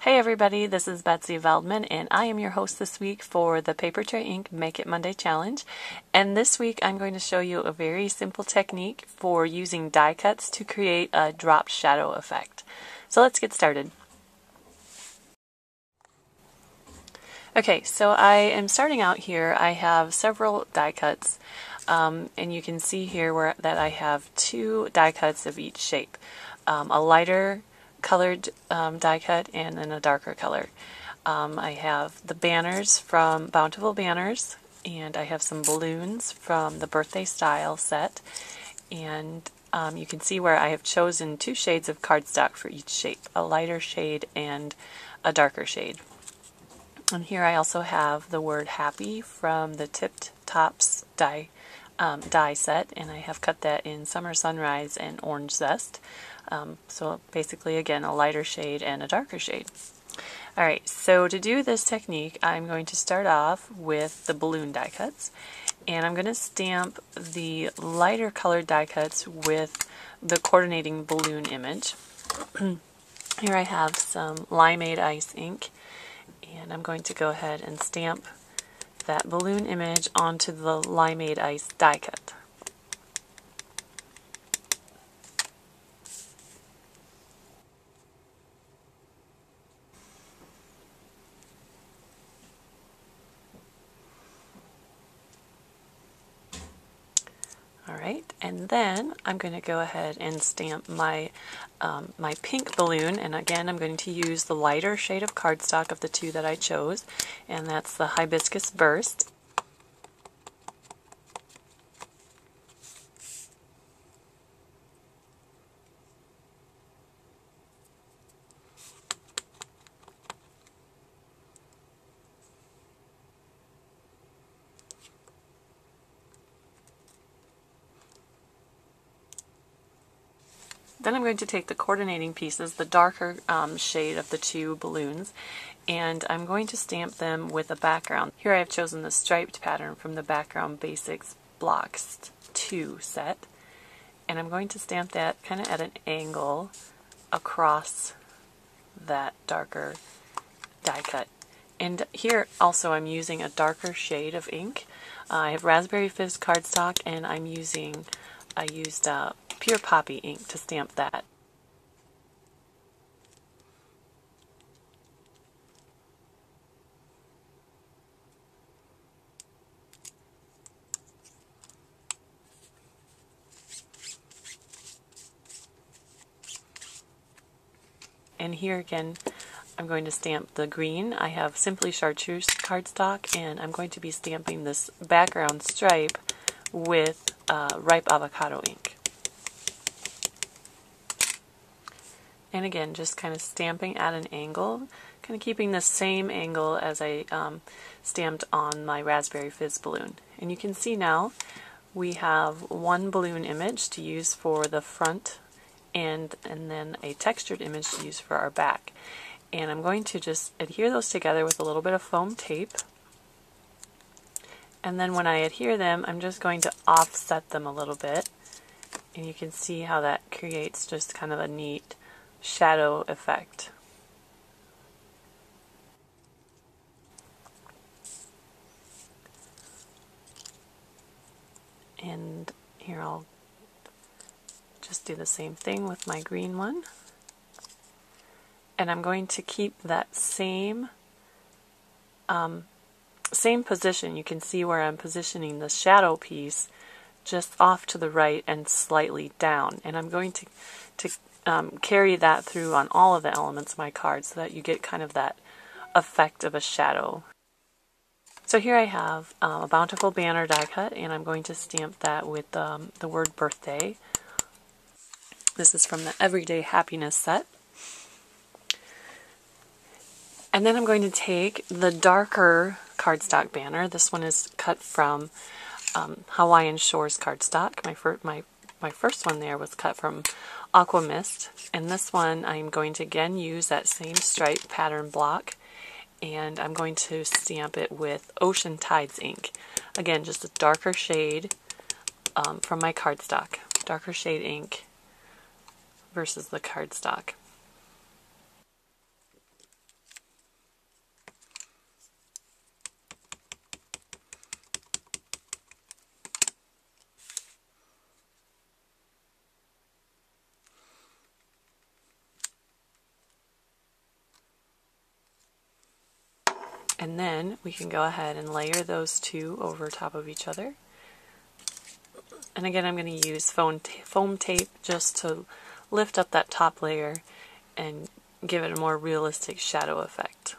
Hey everybody, this is Betsy Veldman and I am your host this week for the Paper Tray Ink Make It Monday Challenge. And this week I'm going to show you a very simple technique for using die cuts to create a drop shadow effect. So let's get started. Okay, so I am starting out here. I have several die cuts and you can see here that I have two die cuts of each shape. A lighter colored die cut and then a darker color. I have the banners from Bountiful Banners, and I have some balloons from the Birthday Style set, and you can see where I have chosen two shades of cardstock for each shape, a lighter shade and a darker shade. And here I also have the word happy from the Tipped Tops die set, and I have cut that in Summer Sunrise and Orange Zest. So basically, again, a lighter shade and a darker shade. Alright, so to do this technique, I'm going to start off with the balloon die cuts, and I'm going to stamp the lighter colored die cuts with the coordinating balloon image. Here I have some limeade ice ink, and I'm going to go ahead and stamp that balloon image onto the limeade ice die cut. Alright, and then I'm going to go ahead and stamp my my pink balloon, and again I'm going to use the lighter shade of cardstock of the two that I chose, and that's the Hibiscus Burst. Then I'm going to take the coordinating pieces, the darker shade of the two balloons, and I'm going to stamp them with a background. Here I have chosen the striped pattern from the Background Basics Blocks 2 set, and I'm going to stamp that kind of at an angle across that darker die cut. And here also I'm using a darker shade of ink. I have Raspberry Fizz cardstock, and I used Pure Poppy ink to stamp that. And here again, I'm going to stamp the green. I have Simply Chartreuse cardstock, and I'm going to be stamping this background stripe with Ripe Avocado ink. And again, just kind of stamping at an angle, kind of keeping the same angle as I stamped on my Raspberry Fizz balloon. And you can see now we have one balloon image to use for the front and then a textured image to use for our back. And I'm going to just adhere those together with a little bit of foam tape. And then when I adhere them, I'm just going to offset them a little bit. And you can see how that creates just kind of a neat shadow effect. And here I'll just do the same thing with my green one. And I'm going to keep that same position. You can see where I'm positioning the shadow piece just off to the right and slightly down. And I'm going to carry that through on all of the elements of my card so that you get kind of that effect of a shadow. So here I have a Bountiful Banner die cut, and I'm going to stamp that with the word birthday. This is from the Everyday Happiness set. And then I'm going to take the darker cardstock banner. This one is cut from Hawaiian Shores cardstock. My first one there was cut from Aqua Mist, and this one I'm going to again use that same stripe pattern block, and I'm going to stamp it with Ocean Tides ink. Again, just a darker shade from my cardstock. Darker shade ink versus the cardstock. And then we can go ahead and layer those two over top of each other. And again, I'm going to use foam tape just to lift up that top layer and give it a more realistic shadow effect.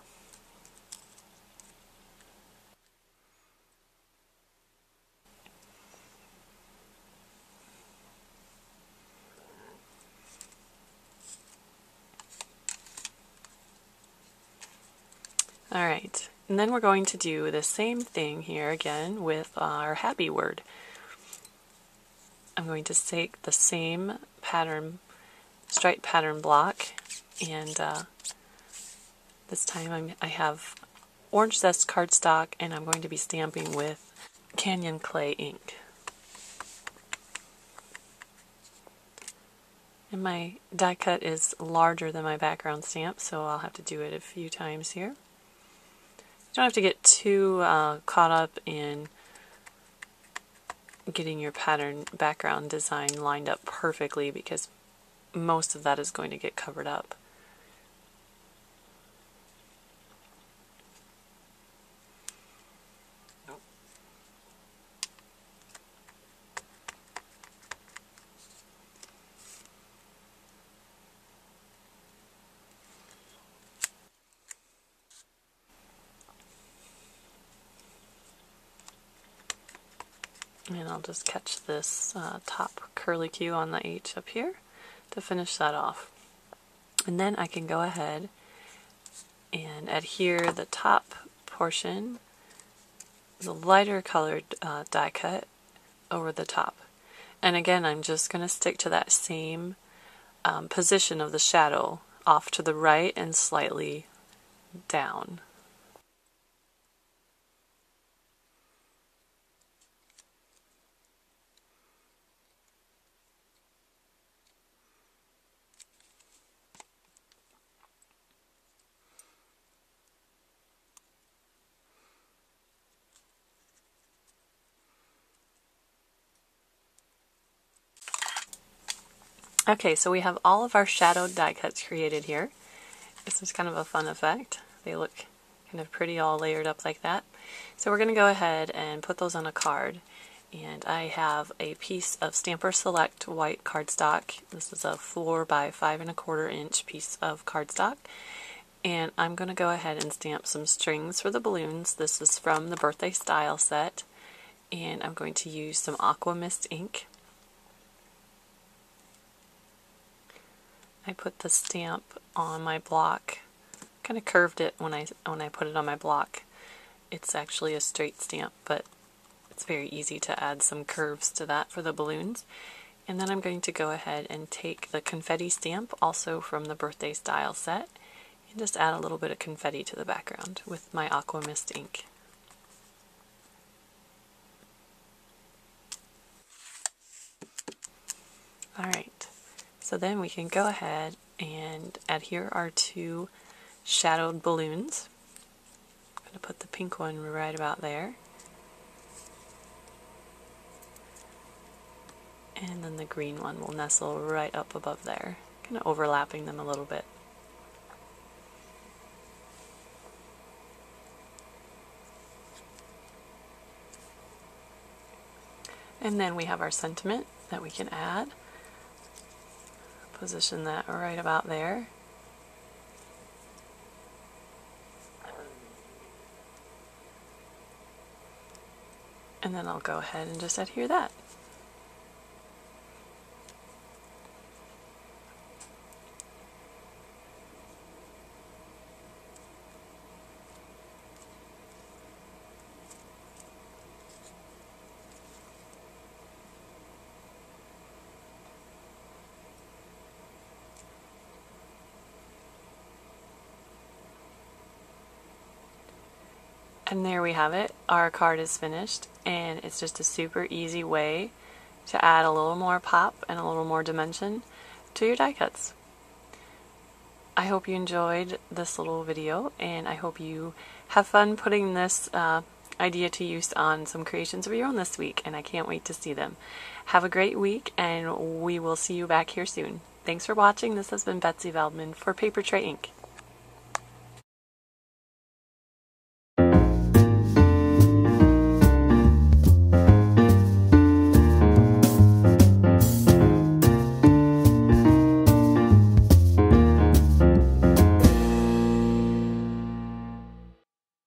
Alright, and then we're going to do the same thing here again with our happy word. I'm going to take the same pattern, stripe pattern block, and this time I have orange zest cardstock, and I'm going to be stamping with Canyon Clay ink. And my die cut is larger than my background stamp, so I'll have to do it a few times here. You don't have to get too caught up in getting your pattern background design lined up perfectly, because most of that is going to get covered up. And I'll just catch this top curlicue on the H up here to finish that off. And then I can go ahead and adhere the top portion, the lighter colored die cut, over the top. And again, I'm just going to stick to that same position of the shadow, off to the right and slightly down. Okay, so we have all of our shadowed die cuts created here. This is kind of a fun effect. They look kind of pretty all layered up like that. So we're going to go ahead and put those on a card. And I have a piece of Stamper Select white cardstock. This is a 4 by 5 1/4 inch piece of cardstock. And I'm going to go ahead and stamp some strings for the balloons. This is from the Birthday Style set. And I'm going to use some Aqua Mist ink. I put the stamp on my block, kind of curved it when I put it on my block. It's actually a straight stamp, but it's very easy to add some curves to that for the balloons. And then I'm going to go ahead and take the confetti stamp, also from the Birthday Style set, and just add a little bit of confetti to the background with my Aqua Mist ink. Alright. So then we can go ahead and adhere our two shadowed balloons. I'm going to put the pink one right about there. And then the green one will nestle right up above there, kind of overlapping them a little bit. And then we have our sentiment that we can add. Position that right about there. And then I'll go ahead and just adhere that. And there we have it. Our card is finished, and it's just a super easy way to add a little more pop and a little more dimension to your die cuts. I hope you enjoyed this little video, and I hope you have fun putting this idea to use on some creations of your own this week, and I can't wait to see them. Have a great week, and we will see you back here soon. Thanks for watching. This has been Betsy Veldman for Paper Tray Ink.